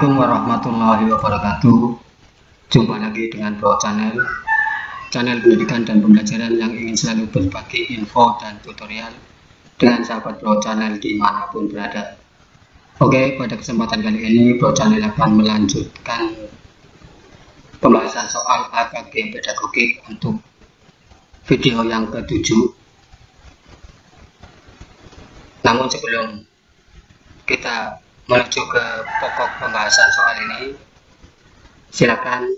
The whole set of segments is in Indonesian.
Assalamualaikum warahmatullahi wabarakatuh. Jumpa lagi dengan Bro Channel pendidikan dan pembelajaran yang ingin selalu berbagi info dan tutorial dengan sahabat Bro Channel dimanapun berada. Oke, pada kesempatan kali ini Bro Channel akan melanjutkan pembahasan soal AKG pedagogik untuk video yang ke-7. Namun sebelum kita menuju ke pokok pembahasan soal ini, silakan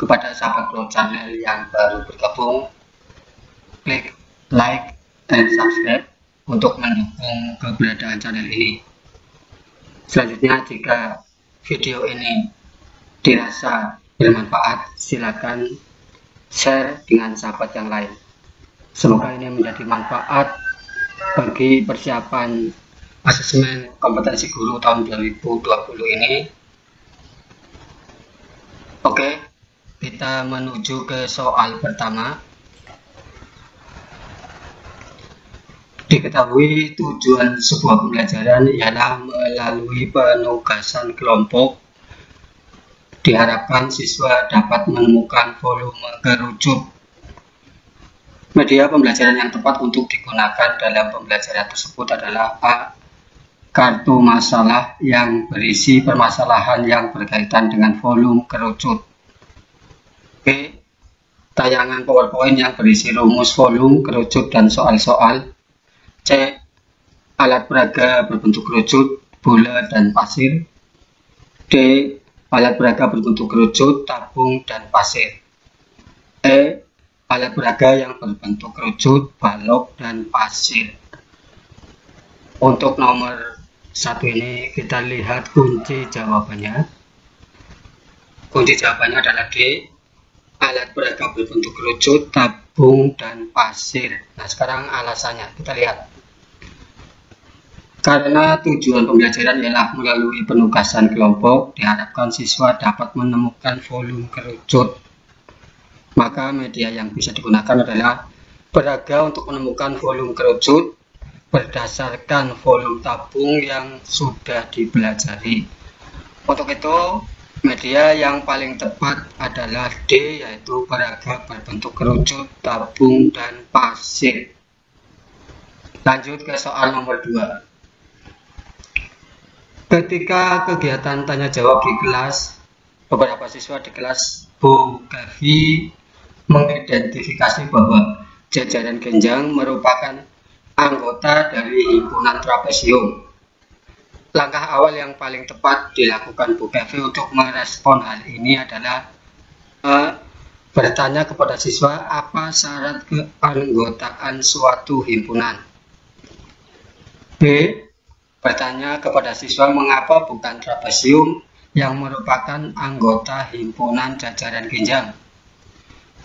kepada sahabat Bro Channel yang baru bergabung, klik like dan subscribe untuk mendukung keberadaan channel ini. Selanjutnya, jika video ini dirasa bermanfaat, silakan share dengan sahabat yang lain. Semoga ini menjadi manfaat bagi persiapan asesmen kompetensi guru tahun 2020 ini. Oke, kita menuju ke soal pertama. Diketahui tujuan sebuah pembelajaran ialah melalui penugasan kelompok. Diharapkan siswa dapat menemukan volume kerucut. Media pembelajaran yang tepat untuk digunakan dalam pembelajaran tersebut adalah A. Kartu masalah yang berisi permasalahan yang berkaitan dengan volume kerucut. B. Tayangan PowerPoint yang berisi rumus volume kerucut dan soal-soal. C. Alat peraga berbentuk kerucut, bola dan pasir. D. Alat peraga berbentuk kerucut, tabung dan pasir. E. Alat peraga yang berbentuk kerucut, balok dan pasir. Untuk nomor 1 ini kita lihat kunci jawabannya. Kunci jawabannya adalah D. Alat peraga berbentuk kerucut, tabung dan pasir. Nah, sekarang alasannya kita lihat. Karena tujuan pembelajaran ialah melalui penugasan kelompok, diharapkan siswa dapat menemukan volume kerucut. Maka media yang bisa digunakan adalah peraga untuk menemukan volume kerucut berdasarkan volume tabung yang sudah dipelajari. Untuk itu, media yang paling tepat adalah D, yaitu peraga berbentuk kerucut, tabung dan pasir. Lanjut ke soal nomor 2. Ketika kegiatan tanya jawab di kelas, beberapa siswa di kelas Bu Gavi mengidentifikasi bahwa jajaran genjang merupakan anggota dari himpunan trapesium. Langkah awal yang paling tepat dilakukan Bu Gavi untuk merespon hal ini adalah bertanya kepada siswa apa syarat keanggotaan suatu himpunan. B. Bertanya kepada siswa mengapa bukan trapesium yang merupakan anggota himpunan jajaran genjang.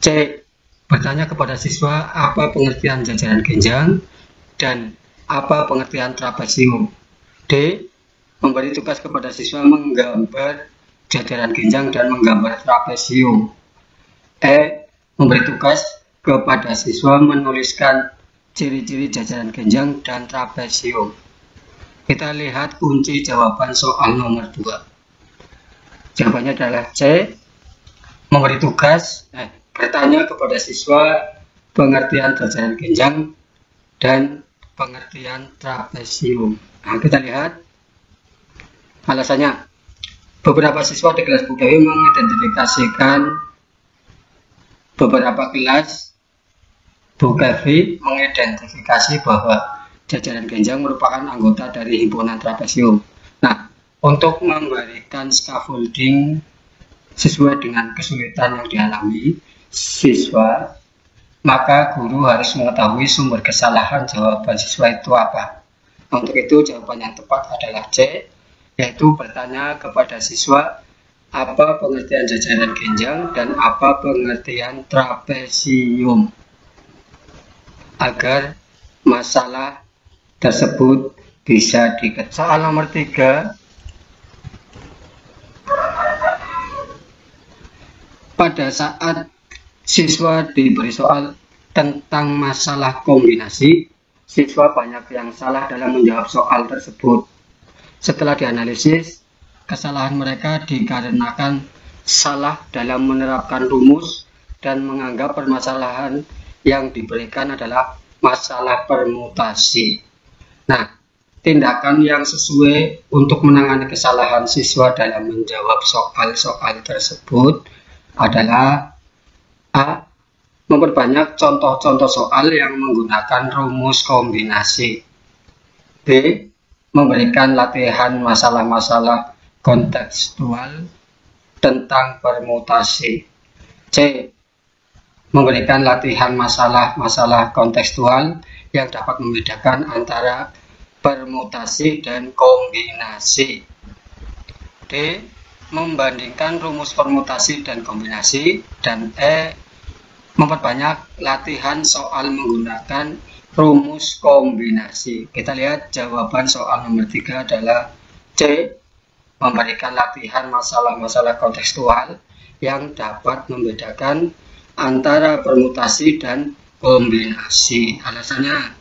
C. Bertanya kepada siswa apa pengertian jajaran genjang dan apa pengertian trapesium. D. Memberi tugas kepada siswa menggambar jajaran genjang dan menggambar trapesium. E. Memberi tugas kepada siswa menuliskan ciri-ciri jajaran genjang dan trapesium. Kita lihat kunci jawaban soal nomor 2. Jawabannya adalah C. Memberi tugas, bertanya kepada siswa pengertian jajaran genjang dan pengertian trapesium. Nah, kita lihat alasannya. Beberapa siswa di kelas Bu Gavi mengidentifikasikan bahwa jajaran genjang merupakan anggota dari himpunan trapesium. Nah, untuk memberikan scaffolding sesuai dengan kesulitan yang dialami siswa, maka guru harus mengetahui sumber kesalahan jawaban siswa itu apa. Untuk itu jawaban yang tepat adalah C, yaitu bertanya kepada siswa apa pengertian jajaran genjang dan apa pengertian trapesium agar masalah tersebut bisa diketahui. Soal nomor 3. Pada saat siswa diberi soal tentang masalah kombinasi, siswa banyak yang salah dalam menjawab soal tersebut. Setelah dianalisis, kesalahan mereka dikarenakan salah dalam menerapkan rumus dan menganggap permasalahan yang diberikan adalah masalah permutasi. Nah, tindakan yang sesuai untuk menangani kesalahan siswa dalam menjawab soal-soal tersebut adalah A. Memperbanyak contoh-contoh soal yang menggunakan rumus kombinasi. B. Memberikan latihan masalah-masalah kontekstual tentang permutasi. C. Memberikan latihan masalah-masalah kontekstual yang dapat membedakan antara permutasi dan kombinasi. D. Membandingkan rumus permutasi dan kombinasi. Dan E. Memperbanyak latihan soal menggunakan rumus kombinasi. Kita lihat jawaban soal nomor 3 adalah C. Memberikan latihan masalah-masalah kontekstual yang dapat membedakan antara permutasi dan kombinasi. Alasannya,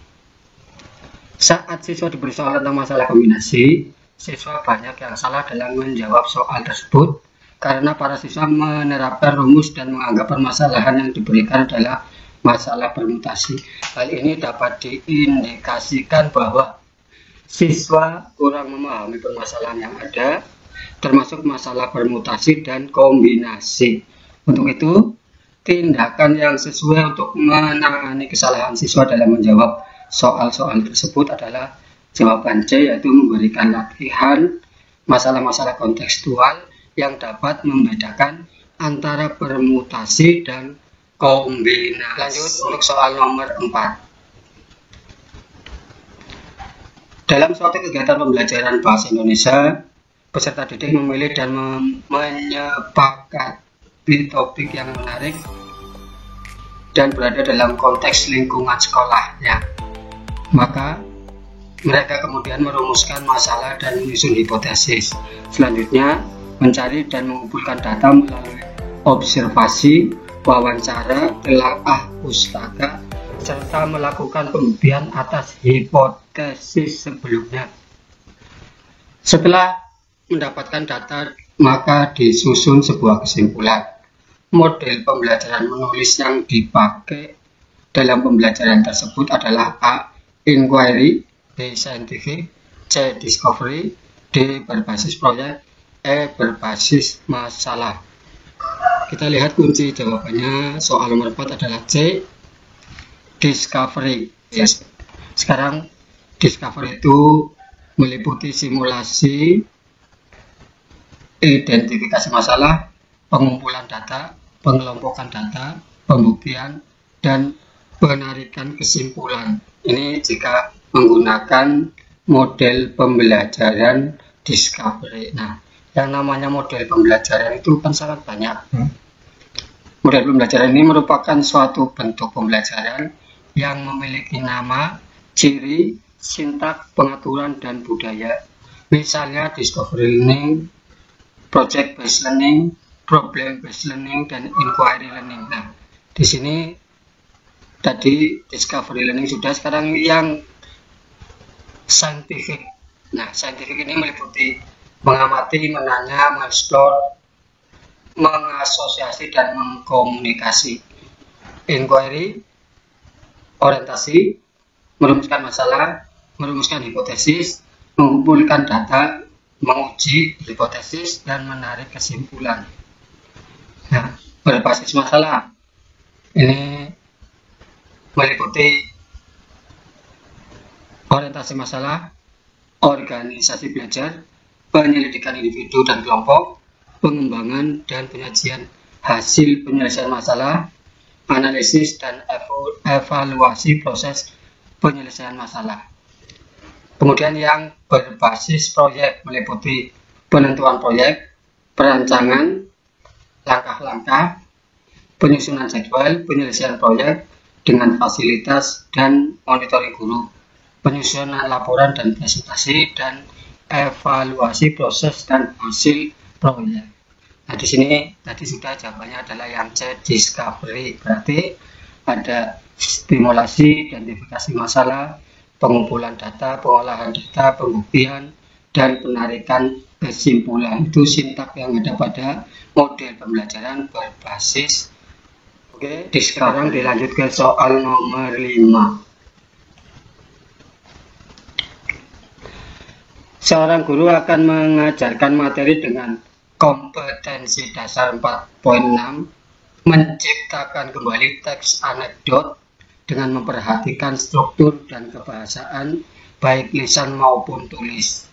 saat siswa diberi soal tentang masalah kombinasi, siswa banyak yang salah dalam menjawab soal tersebut karena para siswa menerapkan rumus dan menganggap permasalahan yang diberikan adalah masalah permutasi. Hal ini dapat diindikasikan bahwa siswa kurang memahami permasalahan yang ada, termasuk masalah permutasi dan kombinasi. Untuk itu, tindakan yang sesuai untuk menangani kesalahan siswa dalam menjawab soal-soal tersebut adalah jawaban C, yaitu memberikan latihan masalah-masalah kontekstual yang dapat membedakan antara permutasi dan kombinasi. Lanjut untuk soal nomor 4. Dalam suatu kegiatan pembelajaran bahasa Indonesia, peserta didik memilih dan menyepakati topik yang menarik dan berada dalam konteks lingkungan sekolahnya. Maka mereka kemudian merumuskan masalah dan menyusun hipotesis. Selanjutnya, mencari dan mengumpulkan data melalui observasi, wawancara, telaah pustaka, serta melakukan pembuktian atas hipotesis sebelumnya. Setelah mendapatkan data, maka disusun sebuah kesimpulan. Model pembelajaran menulis yang dipakai dalam pembelajaran tersebut adalah A. Inquiry, B. Scientific, C. Discovery, D. Berbasis proyek, E. Berbasis masalah. Kita lihat kunci jawabannya. Soal nomor 4 adalah C. Discovery. Yes. Sekarang discovery itu meliputi simulasi, identifikasi masalah, pengumpulan data, pengelompokan data, pembuktian, dan penarikan kesimpulan. Ini jika menggunakan model pembelajaran discovery. Nah, yang namanya model pembelajaran itu kan sangat banyak. Model pembelajaran ini merupakan suatu bentuk pembelajaran yang memiliki nama, ciri, sintak, pengaturan, dan budaya. Misalnya discovery learning, project based learning, problem based learning, dan inquiry learning. Nah, di sini tadi discovery learning sudah, sekarang yang scientific. Nah, scientific ini meliputi mengamati, menanya, mengeksplor, mengasosiasi, dan mengkomunikasi. Inquiry, orientasi, merumuskan masalah, merumuskan hipotesis, mengumpulkan data, menguji hipotesis, dan menarik kesimpulan. Nah, berbasis masalah ini meliputi orientasi masalah, organisasi belajar, penyelidikan individu dan kelompok, pengembangan dan penyajian hasil penyelesaian masalah, analisis dan evaluasi proses penyelesaian masalah. Kemudian yang berbasis proyek meliputi penentuan proyek, perancangan, langkah-langkah, penyusunan jadwal, penyelesaian proyek dengan fasilitas dan monitoring guru, penyusunan laporan dan presentasi, dan evaluasi proses dan hasil proyek. Nah, di sini tadi sudah jawabannya adalah yang C, discovery. Berarti ada stimulasi, identifikasi masalah, pengumpulan data, pengolahan data, pembuktian, dan penarikan kesimpulan. Itu sintak yang ada pada model pembelajaran berbasis. Oke, sekarang dilanjut ke soal nomor 5. Seorang guru akan mengajarkan materi dengan kompetensi dasar 4.6, menciptakan kembali teks anekdot dengan memperhatikan struktur dan kebahasaan baik lisan maupun tulis.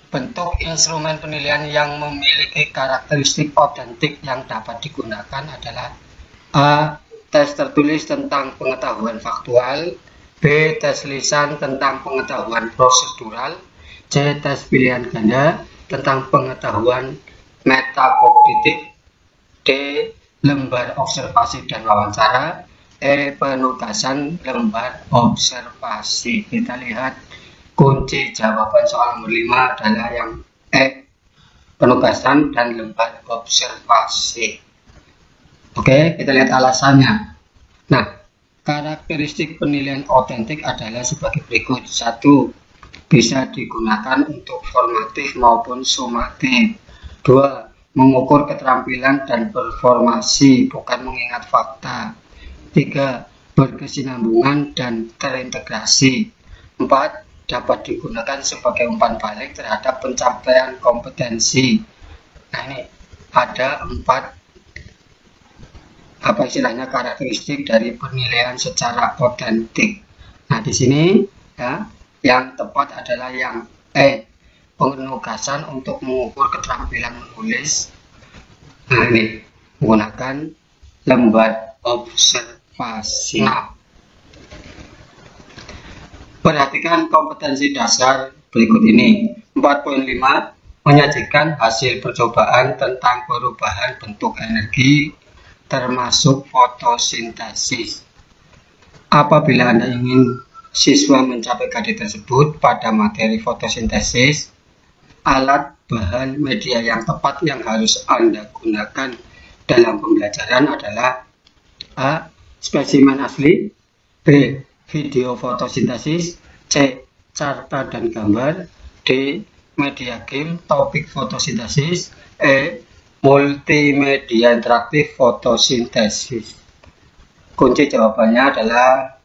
Bentuk instrumen penilaian yang memiliki karakteristik otentik yang dapat digunakan adalah A. Tes tertulis tentang pengetahuan faktual, B. Tes lisan tentang pengetahuan prosedural, C. Tes pilihan ganda tentang pengetahuan metakognitif, D. Lembar observasi dan wawancara, E. Penugasan lembar observasi. Kita lihat kunci jawaban soal nomor 5 adalah yang E. Penugasan dan lembar observasi. Oke, kita lihat alasannya. Nah, karakteristik penilaian otentik adalah sebagai berikut. 1. Bisa digunakan untuk formatif maupun sumatif. 2. Mengukur keterampilan dan performasi, bukan mengingat fakta. 3. Berkesinambungan dan terintegrasi. 4. Dapat digunakan sebagai umpan balik terhadap pencapaian kompetensi. Nah, ini ada 4 karakteristik dari penilaian secara otentik. Nah, di sini ya, yang tepat adalah yang E, penugasan untuk mengukur keterampilan menulis. Nah, ini menggunakan lembar observasi. Nah, perhatikan kompetensi dasar berikut ini. 4.5 menyajikan hasil percobaan tentang perubahan bentuk energi termasuk fotosintesis. Apabila Anda ingin siswa mencapai KD tersebut pada materi fotosintesis, alat, bahan, media yang tepat yang harus Anda gunakan dalam pembelajaran adalah A. Spesimen asli, B. Video fotosintesis, C. Carta dan gambar, D. Media game topik fotosintesis, E. Multimedia interaktif fotosintesis. Kunci jawabannya adalah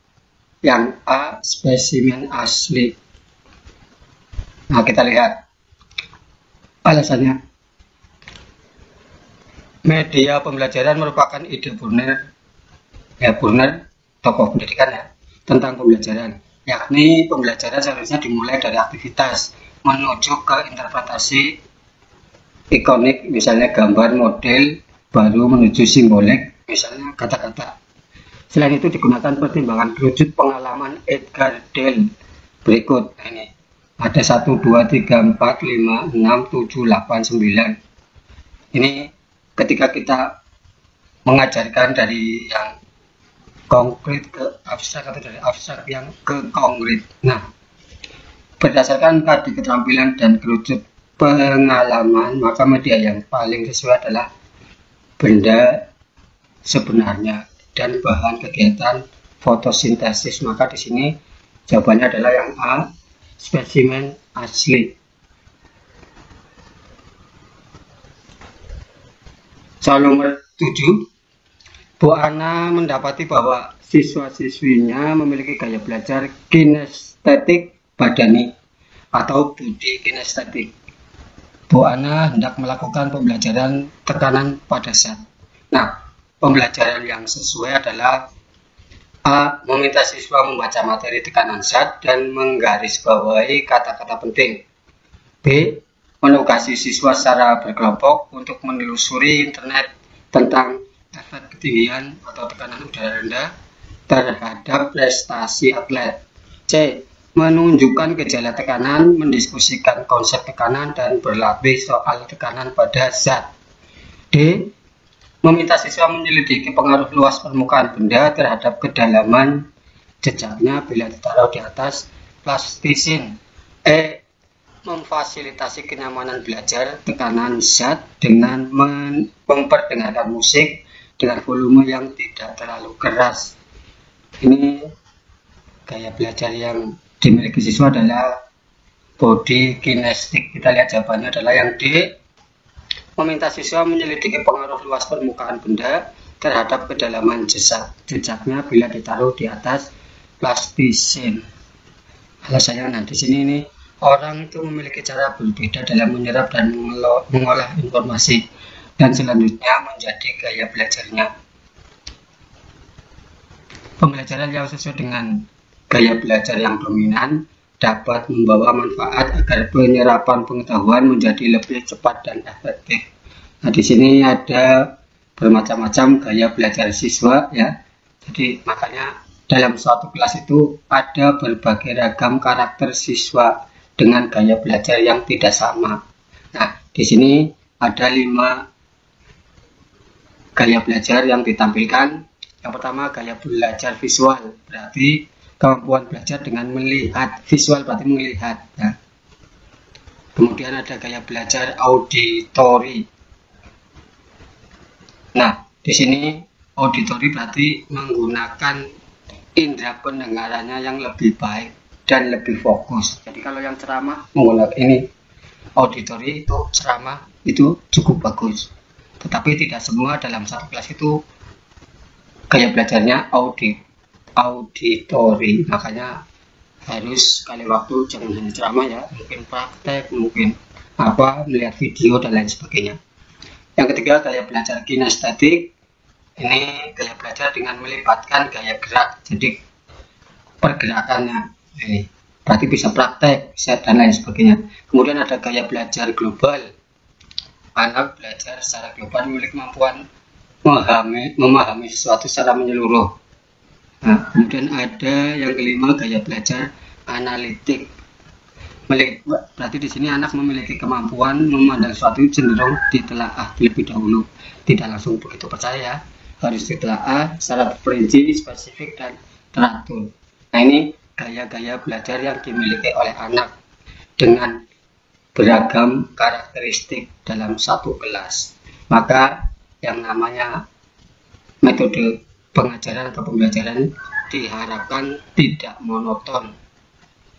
yang A, spesimen asli. Nah, kita lihat alasannya. Media pembelajaran merupakan ide Brunner, tokoh pendidikan ya, tentang pembelajaran. Yakni pembelajaran seharusnya dimulai dari aktivitas menuju ke interpretasi ikonik, misalnya gambar, model, baru menuju simbolik, misalnya kata-kata. Selain itu digunakan pertimbangan kerucut pengalaman Edgar Dale berikut. Nah, ini ada 1, 2, 3, 4, 5, 6, 7, 8, 9. Ini ketika kita mengajarkan dari yang konkret ke abstrak atau dari abstrak yang ke konkret. Nah, berdasarkan tadi keterampilan dan kerucut pengalaman, maka media yang paling sesuai adalah benda sebenarnya dan bahan kegiatan fotosintesis. Maka di sini jawabannya adalah yang A, spesimen asli. Soal nomor 7, Bu Ana mendapati bahwa siswa-siswinya memiliki gaya belajar kinestetik badani atau budi kinestetik. Bu Ana hendak melakukan pembelajaran tekanan pada zat. Nah, pembelajaran yang sesuai adalah A. Meminta siswa membaca materi tekanan zat dan menggarisbawahi kata-kata penting. B. Menugasi siswa secara berkelompok untuk menelusuri internet tentang efek ketinggian atau tekanan udara rendah terhadap prestasi atlet. C. Menunjukkan gejala tekanan, mendiskusikan konsep tekanan, dan berlatih soal tekanan pada zat. D. Meminta siswa menyelidiki pengaruh luas permukaan benda terhadap kedalaman jejaknya bila ditaruh di atas plastisin. E. Memfasilitasi kenyamanan belajar tekanan zat dengan memperdengarkan musik dengan volume yang tidak terlalu keras. Ini gaya belajar yang dimiliki siswa adalah body kinestik. Kita lihat jawabannya adalah yang D. Meminta siswa menyelidiki pengaruh luas permukaan benda terhadap kedalaman jejaknya bila ditaruh di atas plastisin. Alasannya, nah di sini nih orang itu memiliki cara berbeda dalam menyerap dan mengolah informasi, dan selanjutnya menjadi gaya belajarnya. Pembelajaran yang sesuai dengan gaya belajar yang dominan dapat membawa manfaat agar penyerapan pengetahuan menjadi lebih cepat dan efektif. Nah, di sini ada bermacam-macam gaya belajar siswa ya. Jadi makanya dalam suatu kelas itu ada berbagai ragam karakter siswa dengan gaya belajar yang tidak sama. Nah, di sini ada 5 gaya belajar yang ditampilkan. Yang pertama, gaya belajar visual, berarti kemampuan belajar dengan melihat. Visual berarti melihat ya. Kemudian ada gaya belajar auditori. Nah, di sini auditori berarti menggunakan indera pendengarannya yang lebih baik dan lebih fokus. Jadi kalau yang ceramah menggunakan ini auditori, itu ceramah itu cukup bagus. Tetapi tidak semua dalam satu kelas itu gaya belajarnya auditori, makanya harus sekali waktu jangan hanya ceramah ya, mungkin praktek, mungkin melihat video dan lain sebagainya. Yang ketiga, gaya belajar kinestetik. Ini gaya belajar dengan melibatkan gaya gerak, jadi pergerakannya ini berarti bisa praktek, bisa dan lain sebagainya. Kemudian ada gaya belajar global. Anak belajar secara global memiliki kemampuan memahami sesuatu secara menyeluruh. Nah, kemudian ada yang kelima, gaya belajar analitik. Berarti di sini anak memiliki kemampuan memandang sesuatu cenderung ditelaah terlebih dahulu, tidak langsung begitu percaya, harus ditelaah secara perinci, spesifik dan teratur. Nah, ini gaya-gaya belajar yang dimiliki oleh anak dengan beragam karakteristik dalam satu kelas. Maka yang namanya metode pengajaran atau pembelajaran diharapkan tidak monoton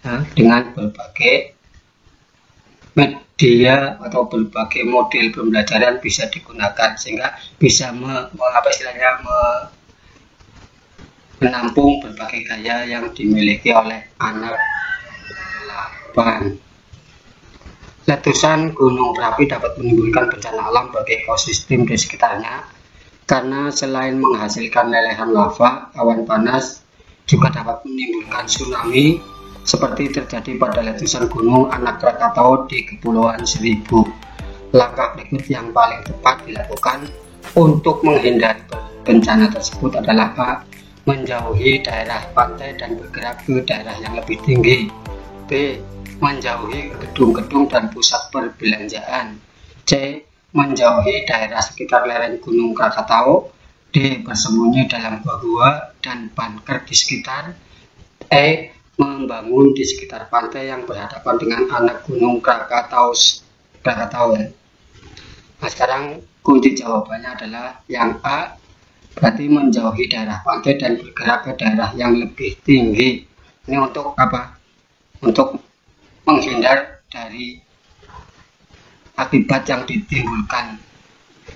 ya, dengan berbagai media atau berbagai model pembelajaran bisa digunakan sehingga bisa menampung berbagai gaya yang dimiliki oleh anak 8. Letusan gunung berapi dapat menimbulkan bencana alam bagi ekosistem di sekitarnya karena selain menghasilkan lelehan lava, awan panas juga dapat menimbulkan tsunami seperti terjadi pada letusan gunung anak Krakatau di Kepulauan Seribu. Langkah berikut yang paling tepat dilakukan untuk menghindari bencana tersebut adalah A. Menjauhi daerah pantai dan bergerak ke daerah yang lebih tinggi. B. Menjauhi gedung-gedung dan pusat perbelanjaan. C. Menjauhi daerah sekitar lereng Gunung Krakatau. D. Bersembunyi dalam gua-gua dan bunker di sekitar. E. Membangun di sekitar pantai yang berhadapan dengan anak Gunung Krakatau ya. Nah, sekarang kunci jawabannya adalah yang A, berarti menjauhi daerah pantai dan bergerak ke daerah yang lebih tinggi. Ini untuk apa? Untuk menghindar dari akibat yang ditimbulkan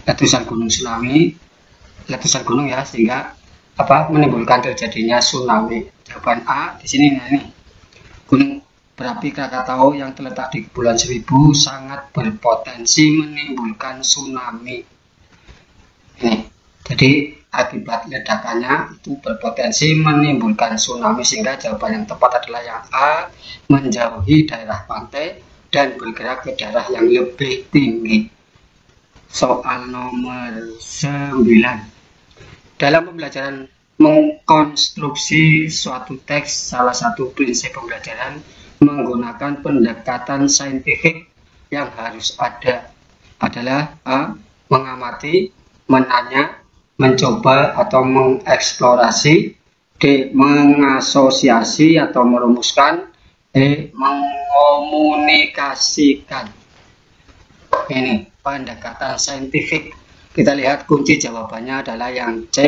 letusan gunung ya, sehingga menimbulkan terjadinya tsunami. Jawaban A di sini nih. Gunung berapi Krakatau yang terletak di Kepulauan Seribu sangat berpotensi menimbulkan tsunami. Ini. Jadi akibat ledakannya itu berpotensi menimbulkan tsunami, sehingga jawaban yang tepat adalah yang A, menjauhi daerah pantai dan bergerak ke daerah yang lebih tinggi. Soal nomor 9. Dalam pembelajaran mengkonstruksi suatu teks, salah satu prinsip pembelajaran menggunakan pendekatan saintifik yang harus ada adalah A. Mengamati, menanya, mencoba atau mengeksplorasi. D. Mengasosiasi atau merumuskan. E. Mengomunikasikan. Ini pendekatan saintifik. Kita lihat kunci jawabannya adalah yang C,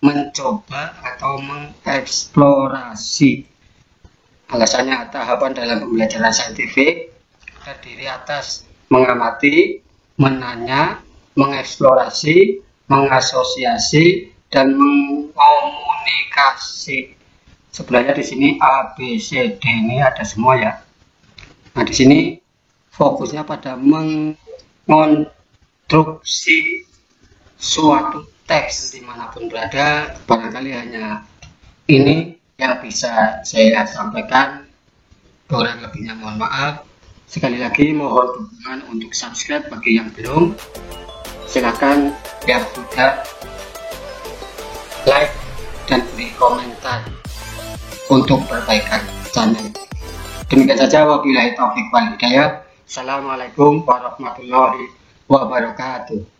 mencoba atau mengeksplorasi. Alasannya, tahapan dalam pembelajaran saintifik terdiri atas mengamati, menanya, mengeksplorasi, mengasosiasi, dan mengkomunikasi. Sebenarnya di sini A, B, C, D ini ada semua ya. Nah, di sini fokusnya pada mengonstruksi suatu teks dimanapun berada. Barangkali hanya ini yang bisa saya sampaikan, kurang lebihnya mohon maaf. Sekali lagi mohon dukungan untuk subscribe bagi yang belum. Silakan yang sudah like dan beri komentar untuk perbaikan channel. Demikian saja, wabillahi taufiq wal hidayah. Assalamualaikum warahmatullahi wabarakatuh.